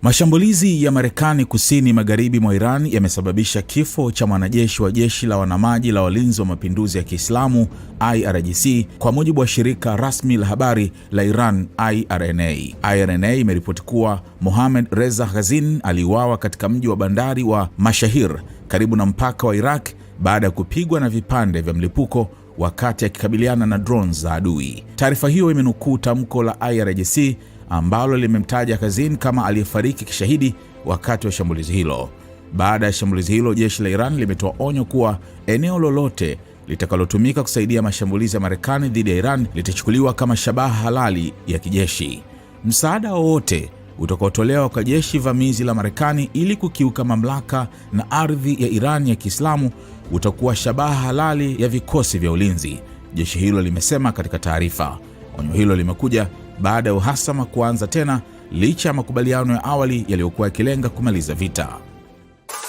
Mashambulizi ya Marekani kusini magharibi mwa Iran yamesababisha kifo cha mwanajeshi wa jeshi la wanamaji la walinzi wa mapinduzi ya Kiislamu IRGC, kwa mujibu wa shirika rasmi la habari la Iran IRNA. IRNA imeripoti kuwa Mohammad Reza Ghazin aliuawa katika mji wa bandari wa Mashahir karibu na mpaka wa Iraq baada ya kupigwa na vipande vya mlipuko wakati akikabiliana na drones za adui. Taarifa hiyo imenukuu tamko la IRGC ambalo limemtaja Ghazin kama aliyefariki kishahidi wakati wa shambulizi hilo. Baada ya shambulizi hilo, jeshi la Iran limetoa onyo kuwa eneo lolote litakalotumika kusaidia mashambulizi ya Marekani dhidi ya Iran litachukuliwa kama shabaha halali ya kijeshi. Msaada wowote utakaotolewa kwa jeshi vamizi la Marekani ili kukiuka mamlaka na ardhi ya Iran ya Kiislamu utakuwa shabaha halali ya vikosi vya ulinzi, jeshi hilo limesema katika taarifa. Onyo hilo limekuja baada ya uhasama kuanza tena licha ya makubaliano ya awali yaliyokuwa yakilenga kumaliza vita.